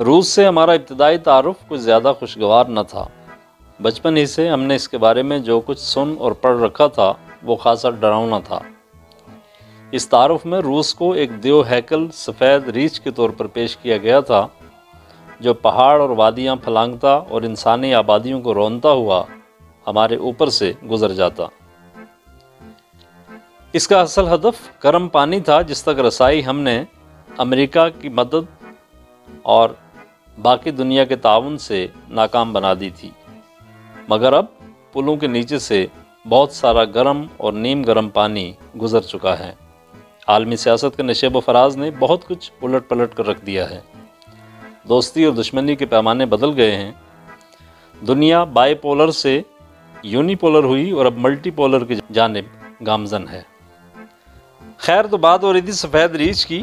روس سے ہمارا ابتدائی تعارف کچھ زیادہ خوشگوار نہ تھا۔ بچپن ہی سے ہم نے اس کے بارے میں جو کچھ سن اور پڑھ رکھا تھا وہ خاصا ڈراؤنا تھا۔ اس تعارف میں روس کو ایک دیو ہیکل سفید ریچھ کے طور پر پیش کیا گیا تھا جو پہاڑ اور وادیاں پھلانگتا اور انسانی آبادیوں کو رونتا ہوا ہمارے اوپر سے گزر جاتا۔ اس کا اصل ہدف گرم پانی تھا جس تک رسائی ہم نے امریکہ کی مدد اور باقی دنیا کے تعاون سے ناکام بنا دی تھی، مگر اب پلوں کے نیچے سے بہت سارا گرم اور نیم گرم پانی گزر چکا ہے۔ عالمی سیاست کے نشیب و فراز نے بہت کچھ الٹ پلٹ کر رکھ دیا ہے۔ دوستی اور دشمنی کے پیمانے بدل گئے ہیں۔ دنیا بائی پولر سے یونی پولر ہوئی اور اب ملٹی پولر کی جانب گامزن ہے۔ خیر، تو بات ہو رہی تھی سفید ریچھ کی۔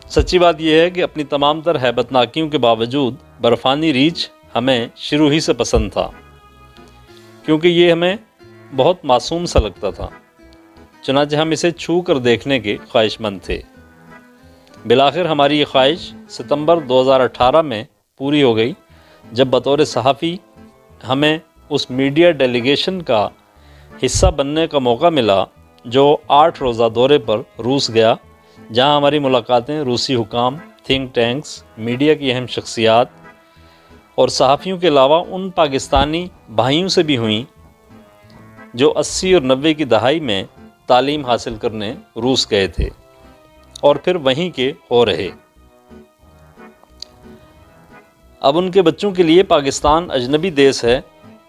سچی بات یہ ہے کہ اپنی تمام تر ہیبت ناکیوں کے باوجود برفانی ریچھ ہمیں شروع ہی سے پسند تھا، کیونکہ یہ ہمیں بہت معصوم سا لگتا تھا۔ چنانچہ ہم اسے چھو کر دیکھنے کے خواہش مند تھے۔ بالآخر ہماری یہ خواہش ستمبر 2018 میں پوری ہو گئی جب بطور صحافی ہمیں اس میڈیا ڈیلیگیشن کا حصہ بننے کا موقع ملا جو 8 روزہ دورے پر روس گیا، جہاں ہماری ملاقاتیں روسی حکام، تھنک ٹینکس، میڈیا کی اہم شخصیات اور صحافیوں کے علاوہ ان پاکستانی بھائیوں سے بھی ہوئیں جو 80 اور 90 کی دہائی میں تعلیم حاصل کرنے روس گئے تھے اور پھر وہیں کے ہو رہے۔ اب ان کے بچوں کے لیے پاکستان اجنبی دیس ہے،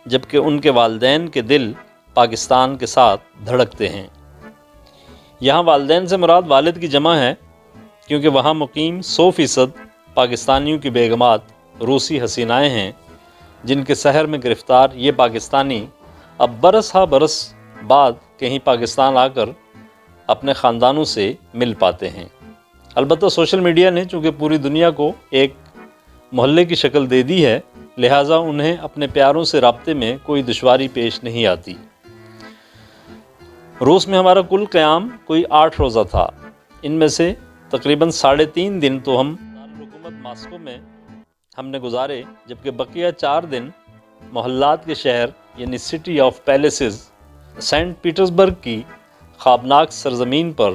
جبکہ ان کے والدین کے دل پاکستان کے ساتھ دھڑکتے ہیں۔ یہاں والدین سے مراد والد کی جمع ہے، کیونکہ وہاں مقیم 100% پاکستانیوں کی بیگمات روسی حسینائیں ہیں جن کے سحر میں گرفتار یہ پاکستانی اب برس ہا برس بعد کہیں پاکستان آ کر اپنے خاندانوں سے مل پاتے ہیں۔ البتہ سوشل میڈیا نے چونکہ پوری دنیا کو ایک محلے کی شکل دے دی ہے، لہٰذا انہیں اپنے پیاروں سے رابطے میں کوئی دشواری پیش نہیں آتی۔ روس میں ہمارا کل قیام کوئی 8 روزہ تھا۔ ان میں سے تقریباً 3.5 دن تو ہم دارالحکومت ماسکو میں ہم نے گزارے، جبکہ بقیہ 4 دن محلات کے شہر یعنی city of places Saint Petersburg کی خوابناک سرزمین پر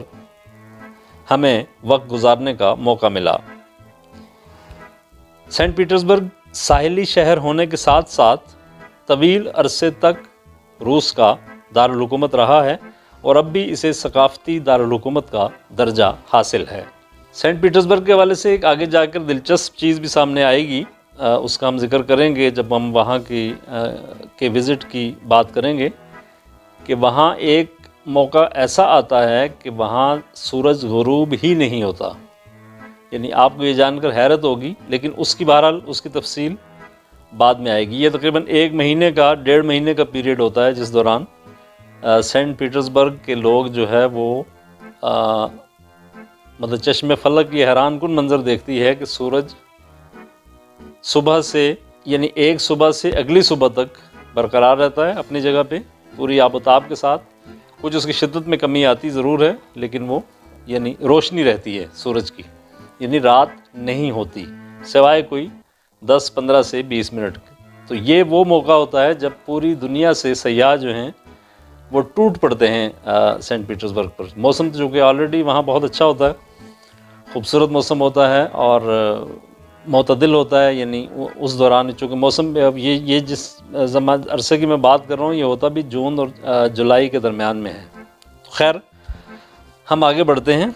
ہمیں وقت گزارنے کا موقع ملا۔ سینٹ پیٹرزبرگ ساحلی شہر ہونے کے ساتھ ساتھ طویل عرصے تک روس کا دارالحکومت رہا ہے اور اب بھی اسے ثقافتی دارالحکومت کا درجہ حاصل ہے۔ سینٹ پیٹرزبرگ کے حوالے سے ایک آگے جا کر دلچسپ چیز بھی سامنے آئے گی، اس کا ہم ذکر کریں گے جب ہم وہاں کے وزٹ کی بات کریں گے، کہ وہاں ایک موقع ایسا آتا ہے کہ وہاں سورج غروب ہی نہیں ہوتا۔ یعنی آپ کو یہ جان کر حیرت ہوگی، لیکن اس کی بہرحال اس کی تفصیل بعد میں آئے گی۔ یہ تقریباً 1 مہینے کا 1.5 مہینے کا پیریڈ ہوتا ہے جس دوران سینٹ پیٹرزبرگ کے لوگ جو ہے وہ مطلب چشم فلک یہ حیران کن منظر دیکھتی ہے کہ سورج صبح سے یعنی ایک صبح سے اگلی صبح تک برقرار رہتا ہے اپنی جگہ پہ پوری آب و تاب کے ساتھ۔ کچھ اس کی شدت میں کمی آتی ضرور ہے، لیکن وہ یعنی روشنی رہتی ہے سورج کی، یعنی رات نہیں ہوتی سوائے کوئی 10-15 سے 20 منٹ کی۔ تو یہ وہ موقع ہوتا ہے جب پوری دنیا سے سیاح جو ہیں وہ ٹوٹ پڑتے ہیں سینٹ پیٹرزبرگ پر۔ موسم جو کہ آلریڈی وہاں بہت اچھا ہوتا ہے، خوبصورت موسم ہوتا ہے اور معتدل ہوتا ہے، یعنی اس دوران چونکہ موسم اب یہ جس عرصے کی میں بات کر رہا ہوں یہ ہوتا بھی جون اور جولائی کے درمیان میں ہے۔ خیر، ہم آگے بڑھتے ہیں۔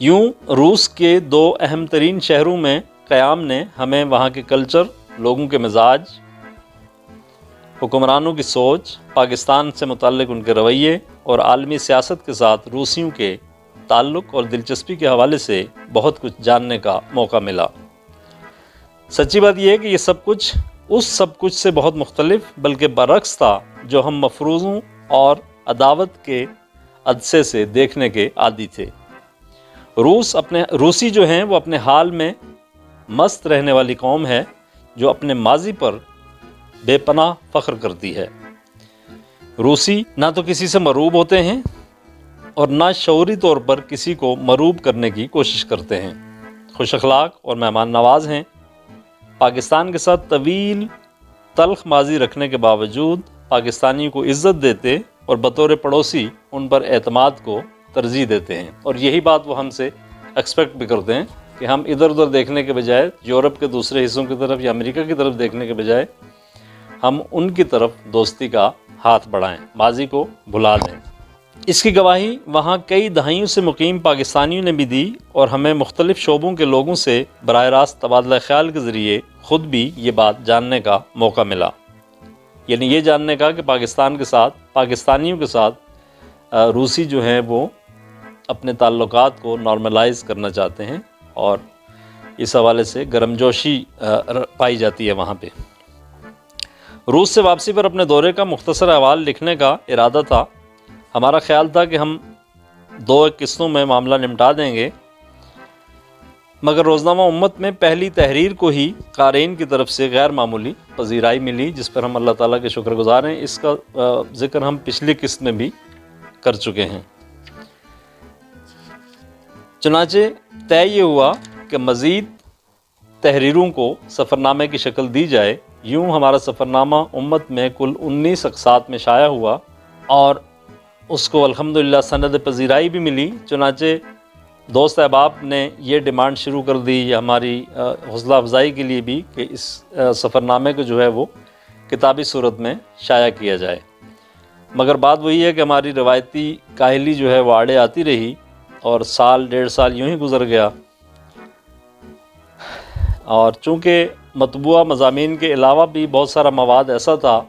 یوں روس کے 2 اہم ترین شہروں میں قیام نے ہمیں وہاں کے کلچر، لوگوں کے مزاج، حکمرانوں کی سوچ، پاکستان سے متعلق ان کے رویے اور عالمی سیاست کے ساتھ روسیوں کے تعلق اور دلچسپی کے حوالے سے بہت کچھ جاننے کا موقع ملا۔ سچی بات یہ ہے کہ یہ سب کچھ سے بہت مختلف بلکہ برعکس تھا جو ہم مفروضوں اور عداوت کے عدسے سے دیکھنے کے عادی تھے۔ روسی جو ہیں وہ اپنے حال میں مست رہنے والی قوم ہے جو اپنے ماضی پر بے پناہ فخر کرتی ہے۔ روسی نہ تو کسی سے مروب ہوتے ہیں اور نہ شعوری طور پر کسی کو مروب کرنے کی کوشش کرتے ہیں، خوش اخلاق اور مہمان نواز ہیں۔ پاکستان کے ساتھ طویل تلخ ماضی رکھنے کے باوجود پاکستانیوں کو عزت دیتے اور بطور پڑوسی ان پر اعتماد کو ترجیح دیتے ہیں، اور یہی بات وہ ہم سے ایکسپیکٹ بھی کرتے ہیں کہ ہم ادھر ادھر دیکھنے کے بجائے، یورپ کے دوسرے حصوں کی طرف یا امریکہ کی طرف دیکھنے کے بجائے ہم ان کی طرف دوستی کا ہاتھ بڑھائیں، ماضی کو بھلا دیں۔ اس کی گواہی وہاں کئی دہائیوں سے مقیم پاکستانیوں نے بھی دی، اور ہمیں مختلف شعبوں کے لوگوں سے براہ راست تبادلہ خیال کے ذریعے خود بھی یہ بات جاننے کا موقع ملا، یعنی یہ جاننے کا کہ پاکستان کے ساتھ، پاکستانیوں کے ساتھ روسی جو ہیں وہ اپنے تعلقات کو نارملائز کرنا چاہتے ہیں، اور اس حوالے سے گرم جوشی پائی جاتی ہے وہاں پہ۔ روس سے واپسی پر اپنے دورے کا مختصر احوال لکھنے کا ارادہ تھا۔ ہمارا خیال تھا کہ ہم 2 قسطوں میں معاملہ نمٹا دیں گے، مگر روزنامہ امت میں پہلی تحریر کو ہی قارئین کی طرف سے غیر معمولی پذیرائی ملی، جس پر ہم اللہ تعالیٰ کے شکر گزار ہیں۔ اس کا ذکر ہم پچھلی قسط میں بھی کر چکے ہیں۔ چنانچہ طے یہ ہوا کہ مزید تحریروں کو سفرنامے کی شکل دی جائے۔ یوں ہمارا سفرنامہ امت میں کل 19 اقساط میں شائع ہوا، اور اس کو الحمدللہ سند پذیرائی بھی ملی۔ چنانچہ دوست احباب نے یہ ڈیمانڈ شروع کر دی ہماری حوصلہ افزائی کے لیے بھی کہ اس سفرنامے کو جو ہے وہ کتابی صورت میں شائع کیا جائے، مگر بات وہی ہے کہ ہماری روایتی کاہلی جو ہے وہ آڑے آتی رہی، اور سال 1.5 سال یوں ہی گزر گیا۔ اور چونکہ مطبوعہ مضامین کے علاوہ بھی بہت سارا مواد ایسا تھا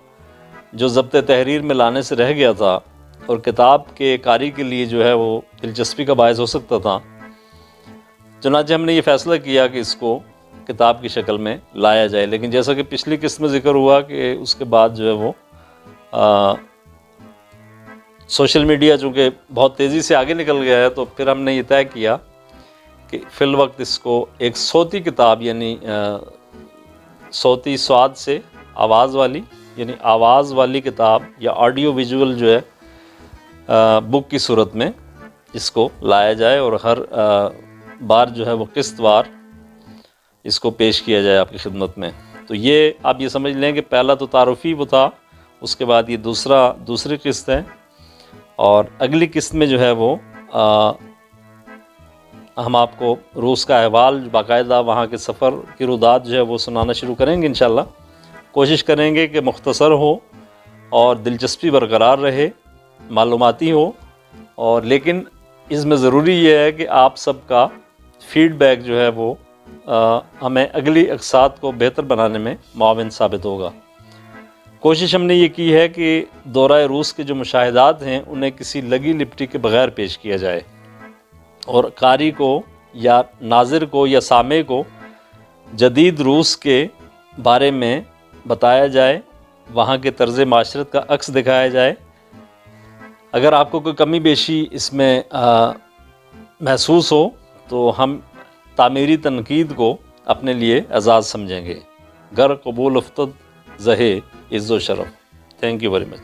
جو ضبط تحریر میں لانے سے رہ گیا تھا، اور کتاب کے قاری کے لیے جو ہے وہ دلچسپی کا باعث ہو سکتا تھا، چنانچہ ہم نے یہ فیصلہ کیا کہ اس کو کتاب کی شکل میں لایا جائے۔ لیکن جیسا کہ پچھلی قسط میں ذکر ہوا کہ اس کے بعد جو ہے وہ سوشل میڈیا چونکہ بہت تیزی سے آگے نکل گیا ہے، تو پھر ہم نے یہ طے کیا کہ فی الوقت اس کو ایک صوتی کتاب، یعنی صوتی سواد سے آواز والی، یعنی آواز والی کتاب یا آڈیو ویژول جو ہے بک کی صورت میں اس کو لایا جائے، اور ہر بار جو ہے وہ قسط وار اس کو پیش کیا جائے آپ کی خدمت میں۔ تو یہ آپ یہ سمجھ لیں کہ پہلا تو تعارفی وہ تھا، اس کے بعد یہ دوسری قسط ہے، اور اگلی قسط میں جو ہے وہ ہم آپ کو روس کا احوال، باقاعدہ وہاں کے سفر کی رودات جو ہے وہ سنانا شروع کریں گے انشاءاللہ۔ کوشش کریں گے کہ مختصر ہو اور دلچسپی برقرار رہے، معلوماتی ہو، اور لیکن اس میں ضروری یہ ہے کہ آپ سب کا فیڈ بیک جو ہے وہ ہمیں اگلی اقساط کو بہتر بنانے میں معاون ثابت ہوگا۔ کوشش ہم نے یہ کی ہے کہ دورہ روس کے جو مشاہدات ہیں انہیں کسی لگی لپٹی کے بغیر پیش کیا جائے، اور قاری کو یا ناظر کو یا سامع کو جدید روس کے بارے میں بتایا جائے، وہاں کے طرز معاشرت کا عکس دکھایا جائے۔ اگر آپ کو کوئی کمی بیشی اس میں محسوس ہو تو ہم تعمیری تنقید کو اپنے لیے اعزاز سمجھیں گے۔ گر قبول افتد زہے عز و شرف۔ Thank you very much.